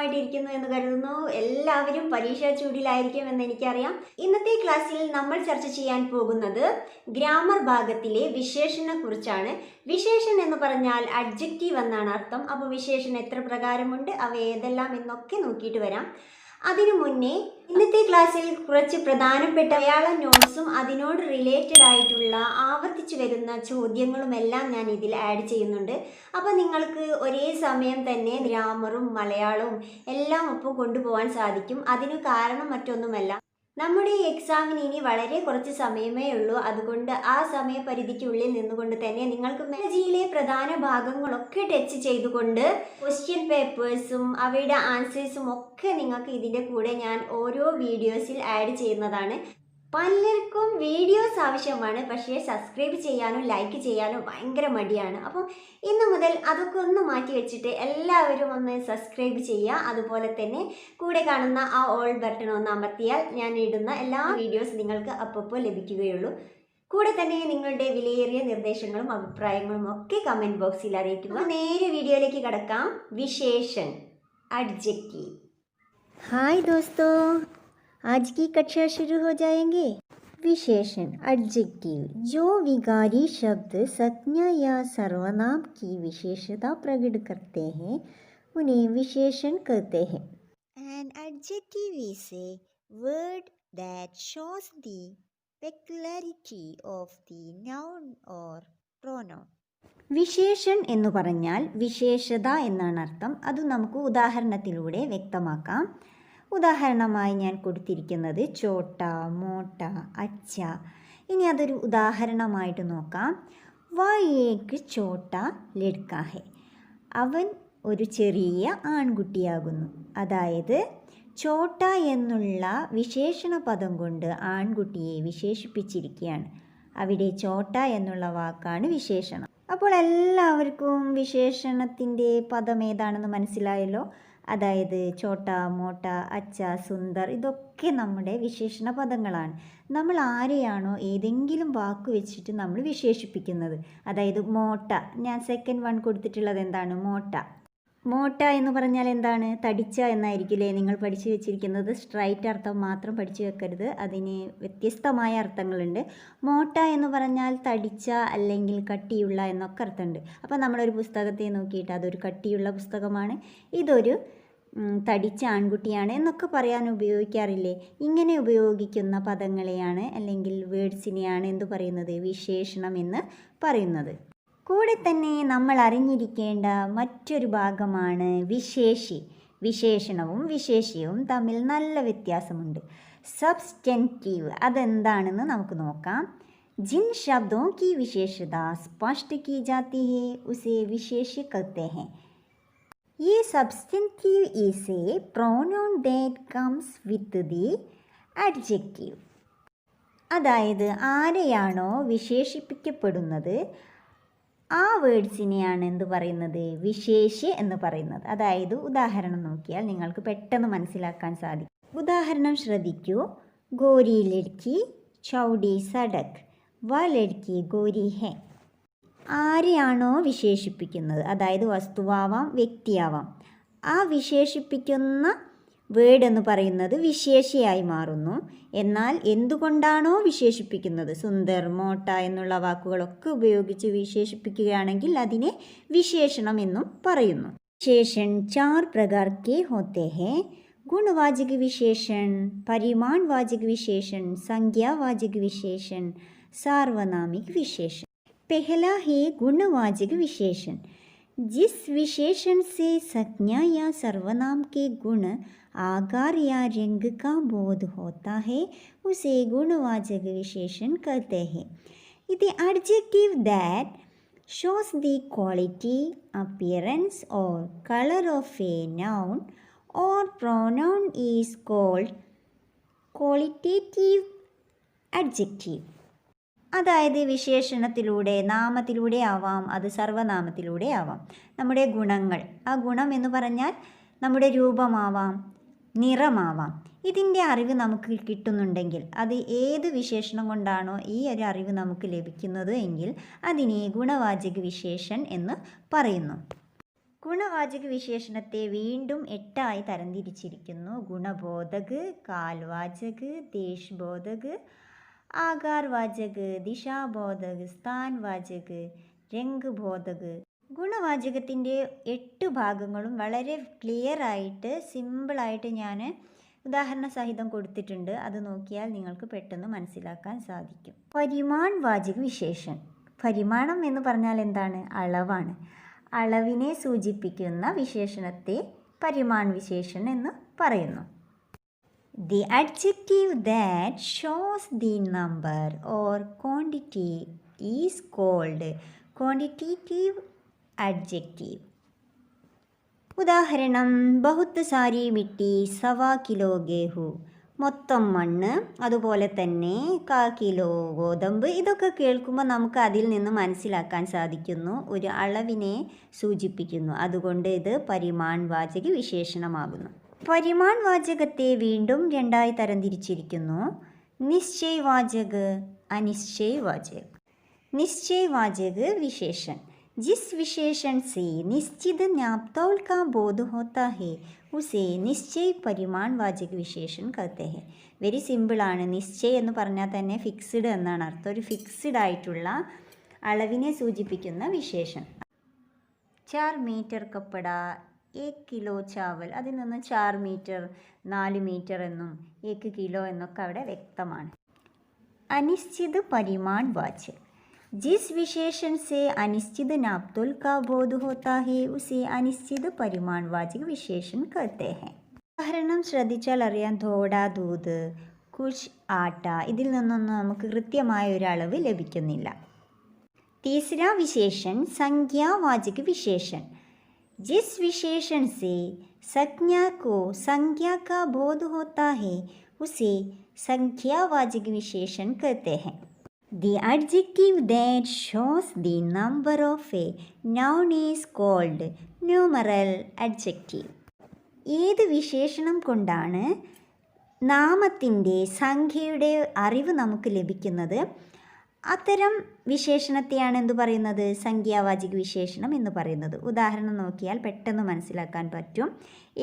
സുഖമായിട്ടിരിക്കുന്നു എന്ന് കരുതുന്നു. എല്ലാവരും പരീക്ഷാ ചൂടിലായിരിക്കുമെന്ന് എനിക്കറിയാം. ഇന്നത്തെ ക്ലാസ്സിൽ നമ്മൾ ചർച്ച ചെയ്യാൻ പോകുന്നത് ഗ്രാമർ ഭാഗത്തിലെ വിശേഷണത്തെക്കുറിച്ചാണ്. വിശേഷൻ എന്ന് പറഞ്ഞാൽ അഡ്ജക്റ്റീവ് എന്നാണ് അർത്ഥം. അപ്പോൾ വിശേഷണം എത്ര പ്രകാരമുണ്ട്, അവ ഏതെല്ലാം എന്നൊക്കെ നോക്കിയിട്ട് വരാം. അതിനു മുന്നേ ഇന്നത്തെ ക്ലാസ്സിൽ കുറച്ച് പ്രധാനപ്പെട്ട മലയാളം നോട്ട്സും അതിനോട് റിലേറ്റഡ് ആയിട്ടുള്ള ആവർത്തിച്ചു വരുന്ന ചോദ്യങ്ങളും എല്ലാം ഞാൻ ഇതിൽ ആഡ് ചെയ്യുന്നുണ്ട്. അപ്പോൾ നിങ്ങൾക്ക് ഒരേ സമയം തന്നെ ഗ്രാമറും മലയാളവും എല്ലാം ഒപ്പം കൊണ്ടുപോകാൻ സാധിക്കും. അതിന് കാരണം മറ്റൊന്നുമല്ല, നമ്മുടെ ഈ എക്സാമിന് ഇനി വളരെ കുറച്ച് സമയമേ ഉള്ളൂ. അതുകൊണ്ട് ആ സമയപരിധിക്കുള്ളിൽ നിന്നുകൊണ്ട് തന്നെ നിങ്ങൾക്ക് മെലജിയിലെ പ്രധാന ഭാഗങ്ങളൊക്കെ ടച്ച് ചെയ്തുകൊണ്ട് ക്വസ്റ്റ്യൻ പേപ്പേഴ്സും അവയുടെ ആൻസേഴ്സും ഒക്കെ നിങ്ങൾക്ക് ഇതിൻ്റെ കൂടെ ഞാൻ ഓരോ വീഡിയോസിൽ ആഡ് ചെയ്യുന്നതാണ്. പലർക്കും വീഡിയോസ് ആവശ്യമാണ്, പക്ഷേ സബ്സ്ക്രൈബ് ചെയ്യാനും ലൈക്ക് ചെയ്യാനും ഭയങ്കര മടിയാണ്. അപ്പം ഇന്ന് മുതൽ അതൊക്കെ ഒന്ന് മാറ്റി വെച്ചിട്ട് എല്ലാവരും ഒന്ന് സബ്സ്ക്രൈബ് ചെയ്യുക. അതുപോലെ തന്നെ കൂടെ കാണുന്ന ആ ഓൾ ബട്ടൺ ഒന്ന് അമർത്തിയാൽ ഞാൻ ഇടുന്ന എല്ലാ വീഡിയോസ് നിങ്ങൾക്ക് അപ്പോൾ ലഭിക്കുകയുള്ളൂ. കൂടെ തന്നെ നിങ്ങളുടെ വിലയേറിയ നിർദ്ദേശങ്ങളും അഭിപ്രായങ്ങളും ഒക്കെ കമൻറ്റ് ബോക്സിൽ അറിയിക്കുക. നേരെ വീഡിയോയിലേക്ക് കടക്കാം. വിശേഷൻ, एडजेक्टिव। हाय दोस्तों, आज की कक्षा शुरू हो जाएंगे। विशेषण एडजेक्टिव जो विकारी शब्द संज्ञा या सर्वनाम की विशेषता प्रकट करते हैं उन्हें विशेषण कहते हैं। An adjective is a word that shows the peculiarity of the noun or pronoun. വിശേഷൻ എന്ന് പറഞ്ഞാൽ വിശേഷത എന്നാണ് അർത്ഥം. അത് നമുക്ക് ഉദാഹരണത്തിലൂടെ വ്യക്തമാക്കാം. ഉദാഹരണമായി ഞാൻ കൊടുത്തിരിക്കുന്നത് ചോട്ട, മോട്ട, അച്ച. ഇനി അതൊരു ഉദാഹരണമായിട്ട് നോക്കാം. വ ഏക് ചോട്ട ലഡ്കാ ഹെ. അവൻ ഒരു ചെറിയ ആൺകുട്ടിയാകുന്നു. അതായത് ചോട്ട എന്നുള്ള വിശേഷണ പദം കൊണ്ട് ആൺകുട്ടിയെ വിശേഷിപ്പിച്ചിരിക്കുകയാണ്. അവിടെ ചോട്ട എന്നുള്ള വാക്കാണ് വിശേഷണം. അപ്പോൾ എല്ലാവർക്കും വിശേഷണത്തിൻ്റെ പദം ഏതാണെന്ന് മനസ്സിലായല്ലോ. അതായത് ചോട്ട, മോട്ട, അച്ച, സുന്ദർ ഇതൊക്കെ നമ്മുടെ വിശേഷണ പദങ്ങളാണ്. നമ്മൾ ആരെയാണോ ഏതെങ്കിലും വാക്ക് വെച്ചിട്ട് നമ്മൾ വിശേഷിപ്പിക്കുന്നത്, അതായത് മോട്ട, ഞാൻ സെക്കൻഡ് വൺ കൊടുത്തിട്ടുള്ളത് എന്താണ്, മോട്ട. മോട്ട എന്ന് പറഞ്ഞാൽ എന്താണ്, തടിച്ച എന്നായിരിക്കില്ലേ നിങ്ങൾ പഠിച്ചു വെച്ചിരിക്കുന്നത്. സ്ട്രൈറ്റ് അർത്ഥം മാത്രം പഠിച്ചു വെക്കരുത്, അതിന് വ്യത്യസ്തമായ അർത്ഥങ്ങളുണ്ട്. മോട്ട എന്ന് പറഞ്ഞാൽ തടിച്ച അല്ലെങ്കിൽ കട്ടിയുള്ള എന്നൊക്കെ അർത്ഥമുണ്ട്. അപ്പോൾ നമ്മളൊരു പുസ്തകത്തെ നോക്കിയിട്ട് അതൊരു കട്ടിയുള്ള പുസ്തകമാണ്, ഇതൊരു തടിച്ച ആൺകുട്ടിയാണ് എന്നൊക്കെ പറയാൻ ഉപയോഗിക്കാറില്ലേ. ഇങ്ങനെ ഉപയോഗിക്കുന്ന പദങ്ങളെയാണ് അല്ലെങ്കിൽ വേർഡ്സിനെയാണ് എന്തു പറയുന്നത്, വിശേഷണം എന്ന് പറയുന്നത്. കൂടെ തന്നെ നമ്മൾ അറിഞ്ഞിരിക്കേണ്ട മറ്റൊരു ഭാഗമാണ് വിശേഷി. വിശേഷണവും വിശേഷ്യവും തമ്മിൽ നല്ല വ്യത്യാസമുണ്ട്. സബ്സ്റ്റൻറ്റീവ് അതെന്താണെന്ന് നമുക്ക് നോക്കാം. जिन शब्दों की विशेषता स्पष्ट की जाती है उसे विशेष्य कहते हैं. ये substantive is a pronoun that comes with the adjective. അതായത് ആരെയാണോ വിശേഷിപ്പിക്കപ്പെടുന്നത് ആ വേർഡ്സിനെയാണ് എന്ത് പറയുന്നത്, വിശേഷ്യ എന്ന് പറയുന്നത്. അതായത് ഉദാഹരണം നോക്കിയാൽ നിങ്ങൾക്ക് പെട്ടെന്ന് മനസ്സിലാക്കാൻ സാധിക്കും. ഉദാഹരണം ശ്രദ്ധിക്കൂ. ഗോരി ലഡ്കി ചൗഡി സഡക്, വ ലഡ്കി ഗോരി ഹെ. ആരെയാണോ വിശേഷിപ്പിക്കുന്നത്, അതായത് വസ്തുവാവാം വ്യക്തിയാവാം, ആ വിശേഷിപ്പിക്കുന്ന വേർഡ് എന്ന് പറയുന്നത് വിശേഷയായി മാറുന്നു. എന്നാൽ എന്തുകൊണ്ടാണോ വിശേഷിപ്പിക്കുന്നത്, സുന്ദർ, മോട്ട എന്നുള്ള വാക്കുകളൊക്കെ ഉപയോഗിച്ച് വിശേഷിപ്പിക്കുകയാണെങ്കിൽ അതിനെ വിശേഷണം എന്നും പറയുന്നു. വിശേഷൺ चार प्रकार के होते हैं. गुणवाचक विशेषण, परिमाणवाचक विशेषण, संज्ञावाचक विशेषण, सार्वनामिक विशेषण. पहला है गुणवाचक विशेषण. जिस विशेषण से संज्ञा या सर्वनाम के गुण, आकार या रंग का बोध होता है उसे गुणवाचक विशेषण कहते हैं. The adjective that shows the quality, appearance or color of a noun or pronoun is called qualitative adjective. അതായത് വിശേഷണത്തിലൂടെ, നാമത്തിലൂടെ ആവാം, അത് സർവനാമത്തിലൂടെ ആവാം. നമ്മുടെ ഗുണങ്ങൾ, ആ ഗുണം എന്ന് പറഞ്ഞാൽ നമ്മുടെ രൂപമാവാം, നിറമാവാം. ഇതിൻ്റെ അറിവ് നമുക്ക് കിട്ടുന്നുണ്ടെങ്കിൽ, അത് ഏത് വിശേഷണം കൊണ്ടാണോ ഈ ഒരു അറിവ് നമുക്ക് ലഭിക്കുന്നത് എങ്കിൽ അതിനെ ഗുണവാചക വിശേഷൻ എന്ന് പറയുന്നു. ഗുണവാചക വിശേഷണത്തെ വീണ്ടും 8 തരംതിരിച്ചിരിക്കുന്നു. ഗുണബോധക്, കാൽവാചക്, ദേശബോധക്, ആകാർവാചക്, ദിശാബോധക്, സ്ഥാൻവാചക്, രംഗ്ബോധക്. ഗുണവാചകത്തിൻ്റെ 8 ഭാഗങ്ങളും വളരെ ക്ലിയർ ആയിട്ട് സിമ്പിളായിട്ട് ഞാൻ ഉദാഹരണ സഹിതം കൊടുത്തിട്ടുണ്ട്. അത് നോക്കിയാൽ നിങ്ങൾക്ക് പെട്ടെന്ന് മനസ്സിലാക്കാൻ സാധിക്കും. പരിമാൺ വാചക വിശേഷൻ. പരിമാണം എന്ന് പറഞ്ഞാൽ എന്താണ്? അളവാണ്. അളവിനെ സൂചിപ്പിക്കുന്ന വിശേഷണത്തെ പരിമാൺ വിശേഷൻ എന്ന് പറയുന്നു. The adjective that shows the number or quantity is called quantitative adjective. ഉദാഹരണം, ബഹുത്ത് സാരി മിട്ടി സവാ കിലോ ഗേഹു. മൊത്തം മണ്ണ്, അതുപോലെ തന്നെ 1/4 കിലോ ഗോതമ്പ്. ഇതൊക്കെ കേൾക്കുമ്പോൾ നമുക്ക് അതിൽ നിന്ന് മനസ്സിലാക്കാൻ സാധിക്കുന്നു, ഒരു അളവിനെ സൂചിപ്പിക്കുന്നു. അതുകൊണ്ട് ഇത് പരിമാൺ വാചക വിശേഷണമാകുന്നു. പരിമാൺ വാചകത്തെ വീണ്ടും 2 തരംതിരിച്ചിരിക്കുന്നു. നിശ്ചയ് വാചക്, അനിശ്ചയ് വാചക്. निश्चय वाचक विशेषण. जिस विशेषण से निश्चित न्यापतौल का बोध होता है उसे निश्चय परिमाण वाचक विशेषण कहते हैं. വെരി സിമ്പിളാണ്. നിശ്ചയം എന്ന് പറഞ്ഞാൽ തന്നെ ഫിക്സ്ഡ് എന്നാണ് അർത്ഥം. ഒരു ഫിക്സ്ഡ് ആയിട്ടുള്ള അളവിനെ സൂചിപ്പിക്കുന്ന വിശേഷണം. 4 മീറ്റർ കപ്പട 1 കിലോ ചാവൽ. അതിൽ നിന്ന് 4 മീറ്റർ 4 മീറ്റർ എന്നും 1 കിലോ എന്നൊക്കെ അവിടെ വ്യക്തമാണ്. अनिश्चित परिमाण वाचक. जिस विशेषण से अनिश्चित नापतोल का बोध होता है उसे अनिश्चित परिमाण वाचक विशेषण कहते हैं. ഉദാഹരണം ശ്രദ്ധിച്ചാൽ അറിയാം. ധോഡ ദൂത്, കുച്ച് ആട്ട. ഇതിൽ നിന്നൊന്നും നമുക്ക് കൃത്യമായ ഒരു അളവ് ലഭിക്കുന്നില്ല. तीसरा विशेषण संज्ञावाचक विशेषण. जिस विशेषण से संज्ञा को संज्ञा का बोध होता है उसे संख्यावाचक विशेषण कहते हैं. The adjective that shows the number of a noun is called numeral adjective. ഏത് വിശേഷണം കൊണ്ടാണ് നാമത്തിൻ്റെ സംഖ്യയുടെ അറിവ് നമുക്ക് ലഭിക്കുന്നത്, അത്തരം വിശേഷണത്തെയാണ് എന്തു പറയുന്നത്? സംഖ്യാവാചക വിശേഷണം എന്ന് പറയുന്നത്. ഉദാഹരണം നോക്കിയാൽ പെട്ടെന്ന് മനസ്സിലാക്കാൻ പറ്റും.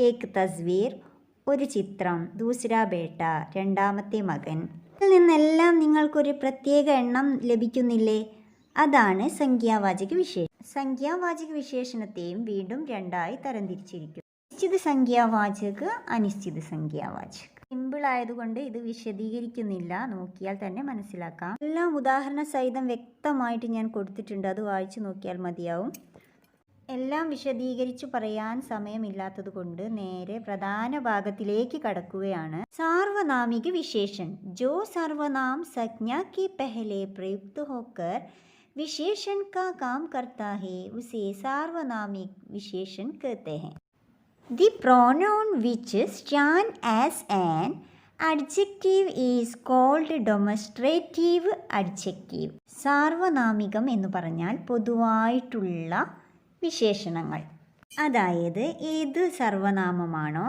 ഏക് തസ്വീർ, ഒരു ചിത്രം. ദൂസരാ ബേട്ട, രണ്ടാമത്തെ മകൻ. ഇതിൽ നിന്നെല്ലാം നിങ്ങൾക്കൊരു പ്രത്യേക എണ്ണം ലഭിക്കുന്നില്ലേ? അതാണ് സംഖ്യാവാചക വിശേഷണം. സംഖ്യാവാചക വിശേഷണത്തെയും വീണ്ടും 2 തരംതിരിച്ചിരിക്കുന്നു. നിശ്ചിത സംഖ്യാവാചക, അനിശ്ചിത സംഖ്യാവാചക. സിമ്പിൾ ആയതുകൊണ്ട് ഇത് വിശദീകരിക്കുന്നില്ല, നോക്കിയാൽ തന്നെ മനസ്സിലാക്കാം. എല്ലാം ഉദാഹരണ സഹിതം വ്യക്തമായിട്ട് ഞാൻ കൊടുത്തിട്ടുണ്ട്, അത് വായിച്ചു നോക്കിയാൽ മതിയാവും. എല്ലാം വിശദീകരിച്ചു പറയാൻ സമയമില്ലാത്തത് കൊണ്ട് നേരെ പ്രധാന ഭാഗത്തിലേക്ക് കടക്കുകയാണ്. സാർവനാമിക വിശേഷൺ. जो सर्वनाम संज्ञा के पहले प्रयुक्त होकर विशेषण का काम करता है उसे सार्वनामिक विशेषण कहते हैं. The pronoun which stands as an adjective is called demonstrative adjective. സാർവനാമികം എന്ന് പറഞ്ഞാൽ പൊതുവായിട്ടുള്ള വിശേഷണങ്ങൾ. അതായത് ഏത് സർവനാമമാണോ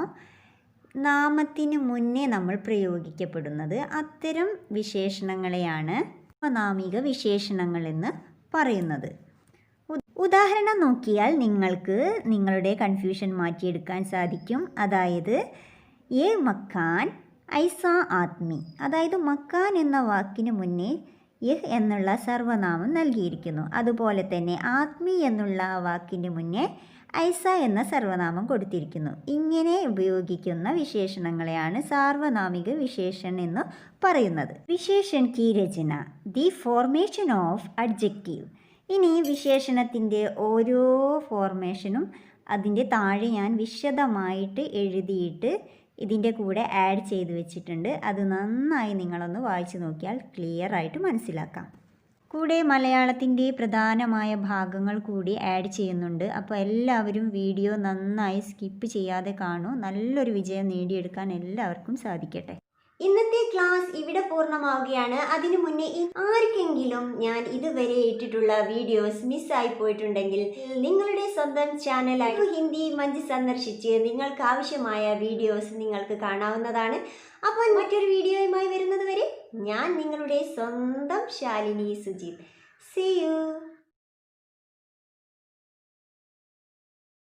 നാമത്തിന് മുന്നേ നമ്മൾ പ്രയോഗിക്കപ്പെടുന്നത് അത്തരം വിശേഷണങ്ങളെയാണ് സർവനാമിക വിശേഷണങ്ങൾ എന്ന് പറയുന്നത്. ഉദാഹരണം നോക്കിയാൽ നിങ്ങൾക്ക് നിങ്ങളുടെ കൺഫ്യൂഷൻ മാറ്റിയെടുക്കാൻ സാധിക്കും. അതായത് ഏ മക്കാൻ ഐസ ആത്മി. അതായത് മക്കാൻ എന്ന വാക്കിന് മുന്നേ യഹ് എന്നുള്ള സർവനാമം നൽകിയിരിക്കുന്നു. അതുപോലെ തന്നെ ആത്മി എന്നുള്ള വാക്കിന് മുന്നേ ഐസ എന്ന സർവനാമം കൊടുത്തിരിക്കുന്നു. ഇങ്ങനെ ഉപയോഗിക്കുന്ന വിശേഷണങ്ങളെയാണ് സാർവനാമിക വിശേഷൺ എന്ന് പറയുന്നത്. വിശേഷൺ കി രചന. The formation of adjective. ഇനി വിശേഷണത്തിൻ്റെ ഓരോ ഫോർമേഷനും അതിൻ്റെ താഴെ ഞാൻ വിശദമായിട്ട് എഴുതിയിട്ട് ഇതിൻ്റെ കൂടെ ആഡ് ചെയ്ത് വെച്ചിട്ടുണ്ട്. അത് നന്നായി നിങ്ങളൊന്ന് വായിച്ചു നോക്കിയാൽ ക്ലിയർ ആയിട്ട് മനസ്സിലാക്കാം. കൂടെ മലയാളത്തിൻ്റെ പ്രധാനമായ ഭാഗങ്ങൾ കൂടി ആഡ് ചെയ്യുന്നുണ്ട്. അപ്പോൾ എല്ലാവരും വീഡിയോ നന്നായി സ്കിപ്പ് ചെയ്യാതെ കാണൂ. നല്ലൊരു വിജയം നേടിയെടുക്കാൻ എല്ലാവർക്കും സാധിക്കട്ടെ. ഇന്നത്തെ ക്ലാസ് ഇവിടെ പൂർണ്ണമാവുകയാണ്. അതിനു മുന്നേ ആർക്കെങ്കിലും ഞാൻ ഇതുവരെ ഇട്ടിട്ടുള്ള വീഡിയോസ് മിസ്സായി പോയിട്ടുണ്ടെങ്കിൽ നിങ്ങളുടെ സ്വന്തം ചാനലായ ഹിന്ദി മഞ്ച് സന്ദർശിച്ച് നിങ്ങൾക്ക് ആവശ്യമായ വീഡിയോസ് നിങ്ങൾക്ക് കാണാവുന്നതാണ്. അപ്പോൾ മറ്റൊരു വീഡിയോയുമായി വരുന്നത് വരെ ഞാൻ നിങ്ങളുടെ സ്വന്തം ശാലിനി സുജിത്ത്. See you.